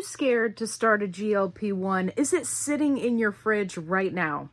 scared to start a GLP-1? Is it sitting in your fridge right now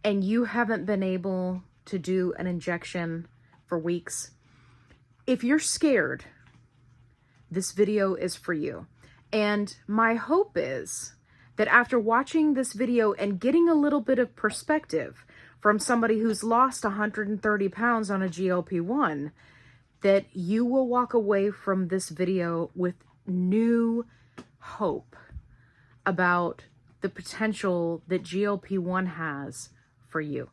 and you haven't been able to do an injection for weeks? If you're scared, this video is for you. And my hope is that after watching this video and getting a little bit of perspective from somebody who's lost 130 pounds on a GLP-1, that you will walk away from this video with new hope about the potential that GLP-1 has for you.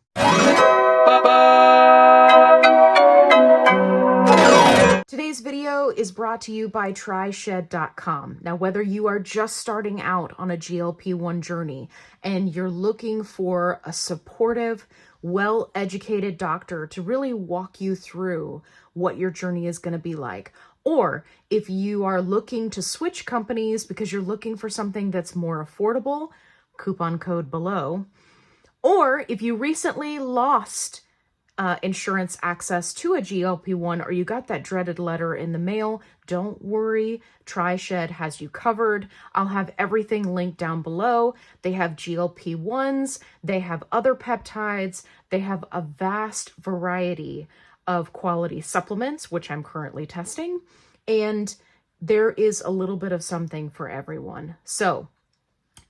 Today's video is brought to you by TryShed.com. Now, whether you are just starting out on a GLP-1 journey and you're looking for a supportive, well-educated doctor to really walk you through what your journey is going to be like, or if you are looking to switch companies because you're looking for something that's more affordable, coupon code below, or if you recently lost insurance access to a GLP-1 or you got that dreaded letter in the mail, don't worry, TryShed has you covered. I'll have everything linked down below. They have GLP-1s, they have other peptides, they have a vast variety of quality supplements, which I'm currently testing, and there is a little bit of something for everyone. So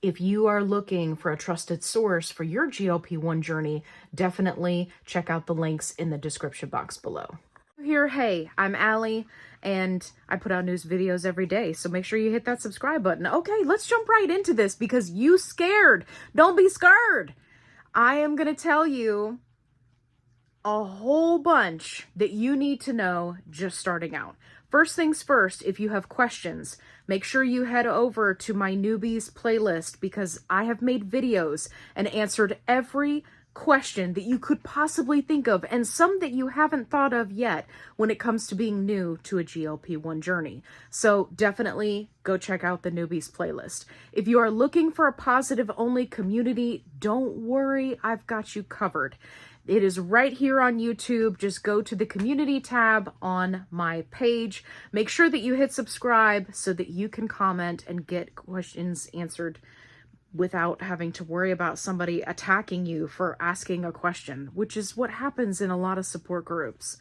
if you are looking for a trusted source for your GLP-1 journey, definitely check out the links in the description box below. Here, hey, I'm Allie, and I put out news videos every day, so make sure you hit that subscribe button. Okay, let's jump right into this because you scared. Don't be scared. I am going to tell you a whole bunch that you need to know just starting out. First things first, if you have questions, make sure you head over to my Newbies playlist because I have made videos and answered every question that you could possibly think of and some that you haven't thought of yet when it comes to being new to a GLP-1 journey. So definitely go check out the Newbies playlist. If you are looking for a positive-only community, don't worry, I've got you covered. It is right here on YouTube. Just go to the community tab on my page. Make sure that you hit subscribe so that you can comment and get questions answered without having to worry about somebody attacking you for asking a question, which is what happens in a lot of support groups.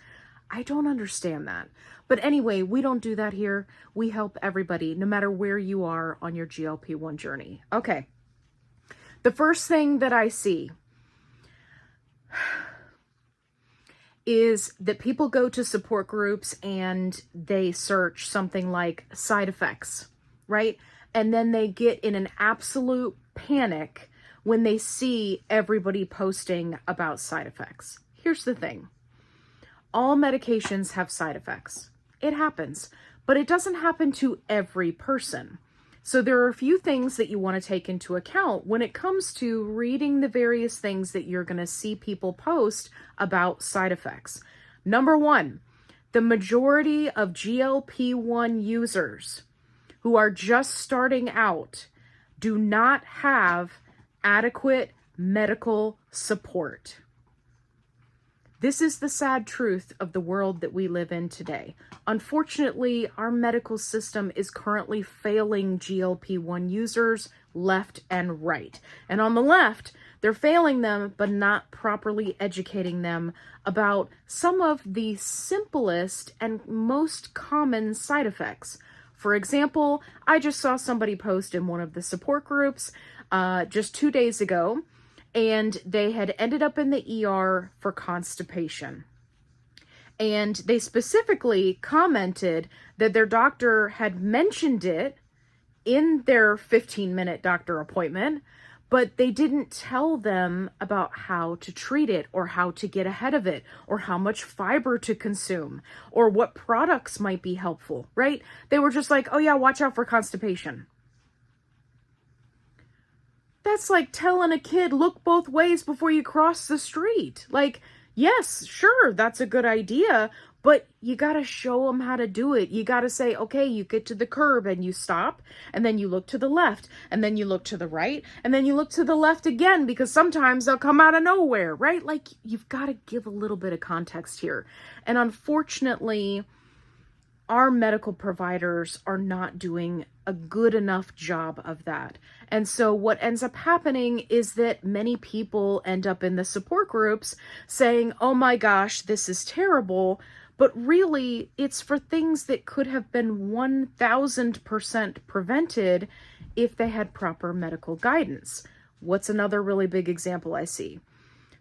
I don't understand that. But anyway, we don't do that here. We help everybody, no matter where you are on your GLP-1 journey. Okay. The first thing that I see is that people go to support groups and they search something like side effects, right? And then they get in an absolute panic when they see everybody posting about side effects. Here's the thing. All medications have side effects. It happens, but it doesn't happen to every person. So there are a few things that you want to take into account when it comes to reading the various things that you're going to see people post about side effects. Number one, the majority of GLP-1 users who are just starting out do not have adequate medical support. This is the sad truth of the world that we live in today. Unfortunately, our medical system is currently failing GLP-1 users left and right. And on the left, they're failing them, but not properly educating them about some of the simplest and most common side effects. For example, I just saw somebody post in one of the support groups just 2 days ago, and they had ended up in the ER for constipation. And they specifically commented that their doctor had mentioned it in their 15-minute doctor appointment, but they didn't tell them about how to treat it or how to get ahead of it or how much fiber to consume or what products might be helpful, right? They were just like, oh yeah, watch out for constipation. That's like telling a kid, look both ways before you cross the street. Like, yes, sure, that's a good idea, but you got to show them how to do it. You got to say, okay, you get to the curb and you stop, and then you look to the left, and then you look to the right, and then you look to the left again, because sometimes they'll come out of nowhere, right? Like, you've got to give a little bit of context here. And unfortunately, our medical providers are not doing a good enough job of that. And so what ends up happening is that many people end up in the support groups saying, oh my gosh, this is terrible. But really, it's for things that could have been 1000% prevented if they had proper medical guidance. What's another really big example I see?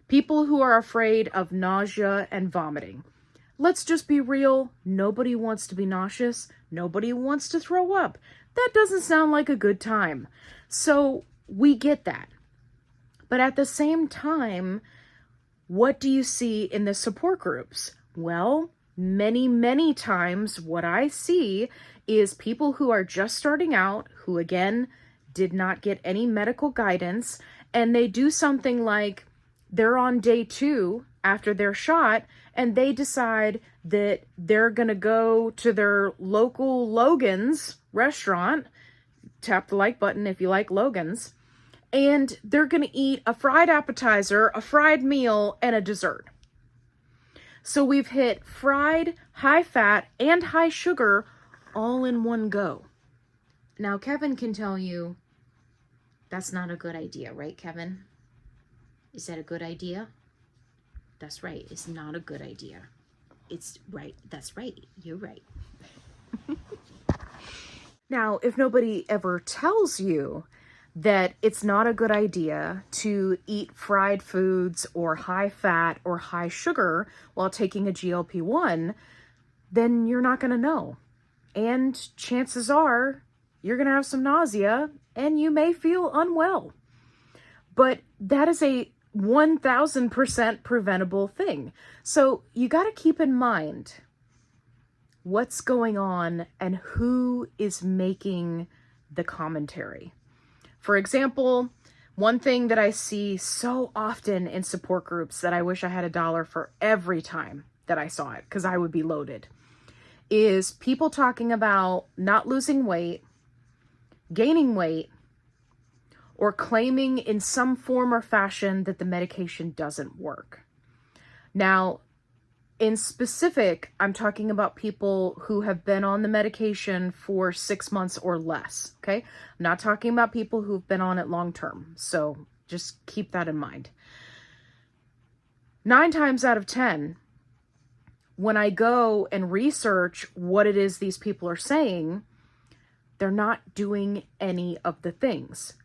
People who are afraid of nausea and vomiting. Let's just be real. Nobody wants to be nauseous. Nobody wants to throw up. That doesn't sound like a good time. So we get that. But at the same time, what do you see in the support groups? Well, many times what I see is people who are just starting out, who again did not get any medical guidance, and they do something like they're on day 2 after their shot, and they decide that they're going to go to their local Logan's restaurant, tap the like button if you like Logan's, and they're going to eat a fried appetizer, a fried meal, and a dessert. So we've hit fried, high fat, and high sugar all in one go. Now, Kevin can tell you that's not a good idea, right, Kevin? Is that a good idea? That's right. It's not a good idea. It's right. That's right. You're right. Now, if nobody ever tells you that it's not a good idea to eat fried foods or high fat or high sugar while taking a GLP-1, then you're not going to know. And chances are you're going to have some nausea and you may feel unwell. But that is a 1000% preventable thing. So you got to keep in mind what's going on and who is making the commentary. For example, one thing that I see so often in support groups that I wish I had $1 for every time that I saw it, because I would be loaded, is people talking about not losing weight, gaining weight, or claiming in some form or fashion that the medication doesn't work. Now, in specific, I'm talking about people who have been on the medication for 6 months or less, okay? I'm not talking about people who've been on it long term, so just keep that in mind. 9 times out of 10, when I go and research what it is these people are saying, they're not doing any of the things.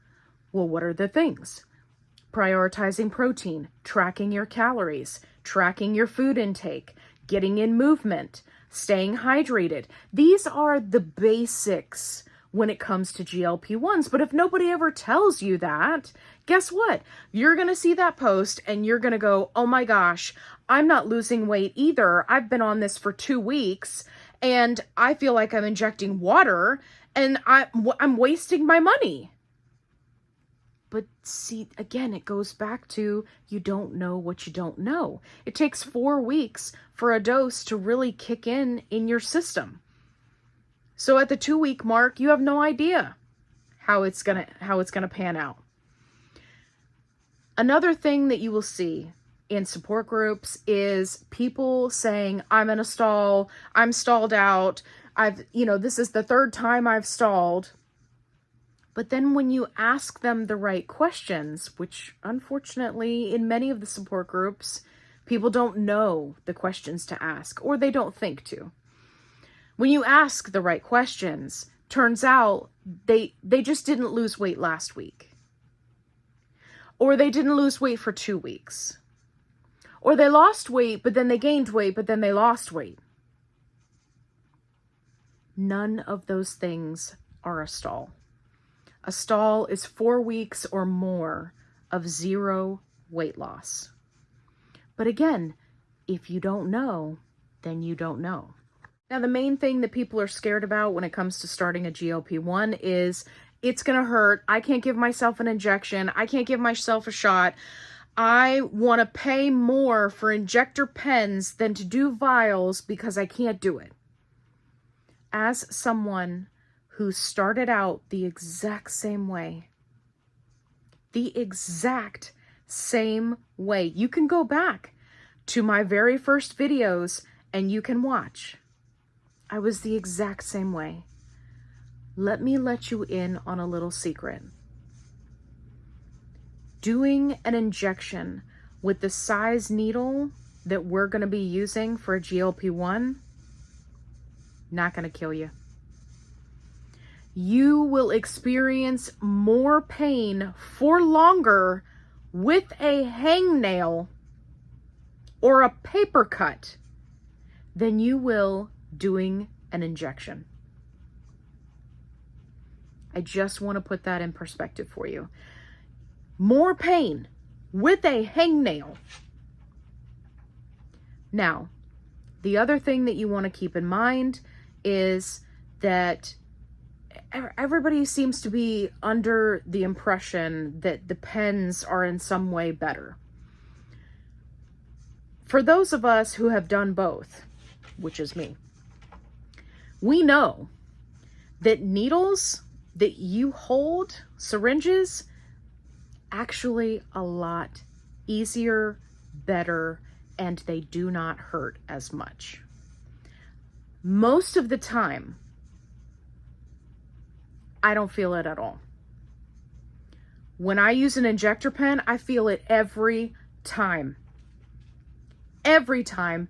Well, what are the things? Prioritizing protein, tracking your calories, tracking your food intake, getting in movement, staying hydrated. These are the basics when it comes to GLP-1s. But if nobody ever tells you that, guess what? You're going to see that post and you're going to go, oh my gosh, I'm not losing weight either. I've been on this for 2 weeks and I feel like I'm injecting water and I'm wasting my money. But see, again, it goes back to you don't know what you don't know. It takes 4 weeks for a dose to really kick in your system. So at the 2-week mark, you have no idea how it's gonna pan out. Another thing that you will see in support groups is people saying, I'm in a stall, I'm stalled out, this is the 3rd time I've stalled. But then when you ask them the right questions, which unfortunately in many of the support groups, people don't know the questions to ask, or they don't think to. When you ask the right questions, turns out they just didn't lose weight last week. Or they didn't lose weight for 2 weeks. Or they lost weight, but then they gained weight, but then they lost weight. None of those things are a stall. A stall is 4 weeks or more of 0 weight loss. But again, if you don't know, then you don't know. Now, the main thing that people are scared about when it comes to starting a GLP-1 is it's going to hurt. I can't give myself an injection. I can't give myself a shot. I want to pay more for injector pens than to do vials because I can't do it. As someone who started out the exact same way. The exact same way. You can go back to my very first videos and you can watch. I was the exact same way. let me let you in on a little secret. Doing an injection with the size needle that we're going to be using for a GLP-1, not going to kill you. You will experience more pain for longer with a hangnail or a paper cut than you will doing an injection. I just want to put that in perspective for you. More pain with a hangnail. Now, the other thing that you want to keep in mind is that everybody seems to be under the impression that the pens are in some way better. For those of us who have done both, which is me, we know that needles that you hold, syringes, actually a lot easier, better, and they do not hurt as much. Most of the time, I don't feel it at all. When I use an injector pen, I feel it every time. Every time,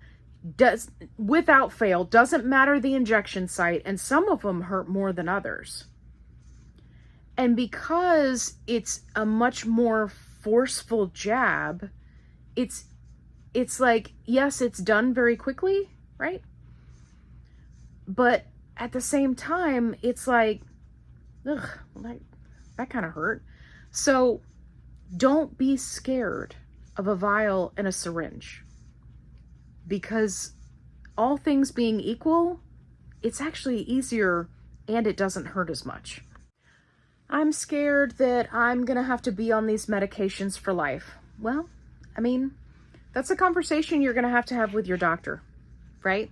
without fail, doesn't matter the injection site, and some of them hurt more than others. And because it's a much more forceful jab, it's like, yes, it's done very quickly, right? But at the same time, it's like, ugh, that kind of hurt. So don't be scared of a vial and a syringe, because all things being equal, it's actually easier and it doesn't hurt as much. I'm scared that I'm going to have to be on these medications for life. Well, I mean, that's a conversation you're going to have with your doctor, right?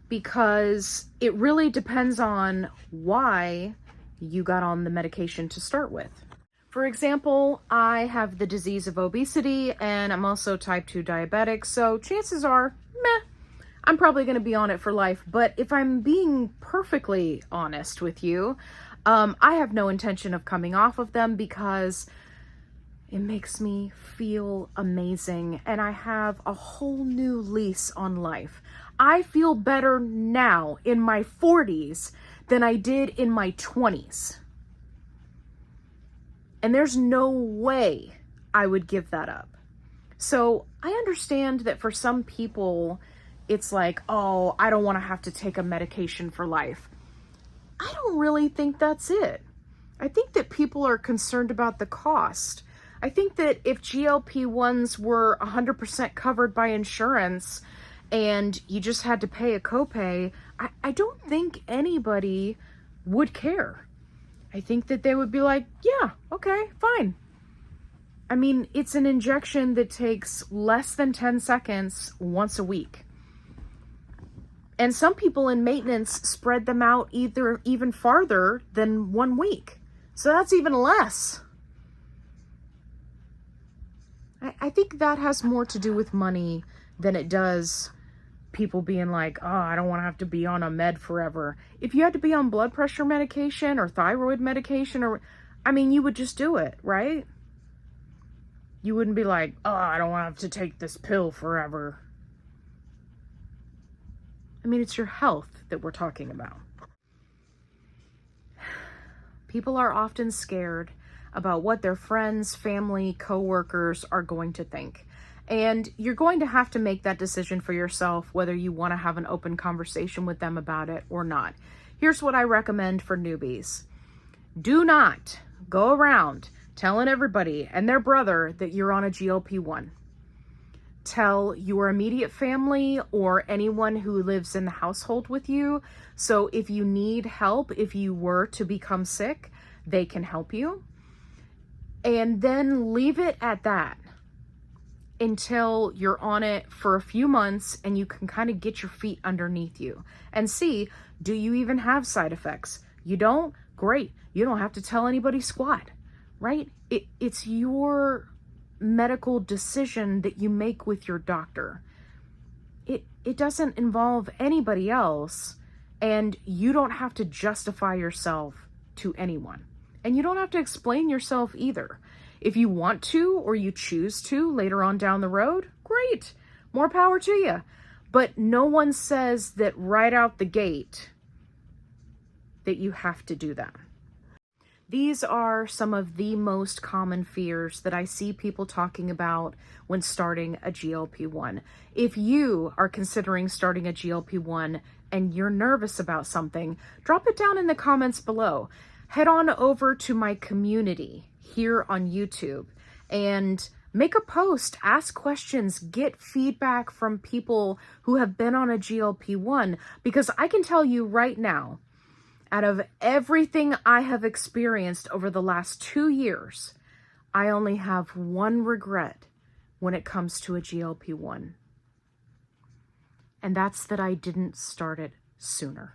Because it really depends on why you got on the medication to start with. For example, I have the disease of obesity and I'm also type 2 diabetic, so chances are, I'm probably going to be on it for life. But if I'm being perfectly honest with you, I have no intention of coming off of them because it makes me feel amazing and I have a whole new lease on life. I feel better now in my 40s than I did in my 20s. And there's no way I would give that up. So I understand that for some people, it's like, oh, I don't want to have to take a medication for life. I don't really think that's it. I think that people are concerned about the cost. I think that if GLP-1s were 100% covered by insurance and you just had to pay a copay, I don't think anybody would care. I think that they would be like, yeah, okay, fine. I mean, it's an injection that takes less than 10 seconds once a week. And some people in maintenance spread them out even farther than 1 week. So that's even less. I think that has more to do with money than it does people being like, oh, I don't want to have to be on a med forever. If you had to be on blood pressure medication or thyroid medication, you would just do it, right? You wouldn't be like, oh, I don't want to have to take this pill forever. It's your health that we're talking about. People are often scared about what their friends, family, coworkers are going to think. And you're going to have to make that decision for yourself, whether you want to have an open conversation with them about it or not. Here's what I recommend for newbies. Do not go around telling everybody and their brother that you're on a GLP-1. Tell your immediate family or anyone who lives in the household with you. So if you need help, if you were to become sick, they can help you. And then leave it at that until you're on it for a few months and you can kind of get your feet underneath you and see, do you even have side effects? You don't? Great. You don't have to tell anybody squat, right? It's your medical decision that you make with your doctor. It doesn't involve anybody else, and you don't have to justify yourself to anyone. And you don't have to explain yourself either. If you want to, or you choose to later on down the road, great, more power to you. But no one says that right out the gate that you have to do that. These are some of the most common fears that I see people talking about when starting a GLP-1. If you are considering starting a GLP-1 and you're nervous about something, drop it down in the comments below. Head on over to my community here on YouTube and make a post, ask questions, get feedback from people who have been on a GLP-1, because I can tell you right now, out of everything I have experienced over the last 2 years, I only have one regret when it comes to a GLP-1. And that's that I didn't start it sooner.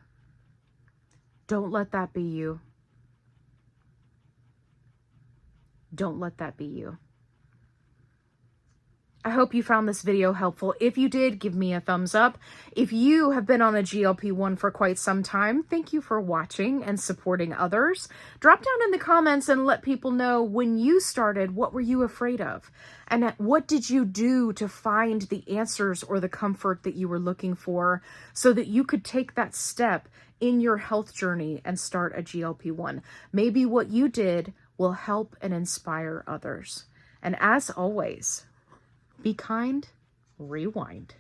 Don't let that be you. Don't let that be you. I hope you found this video helpful. If you did, give me a thumbs up. If you have been on a GLP-1 for quite some time, thank you for watching and supporting others. Drop down in the comments and let people know, when you started, what were you afraid of? And what did you do to find the answers or the comfort that you were looking for so that you could take that step in your health journey and start a GLP-1? Maybe what you did will help and inspire others. And as always, be kind, rewind.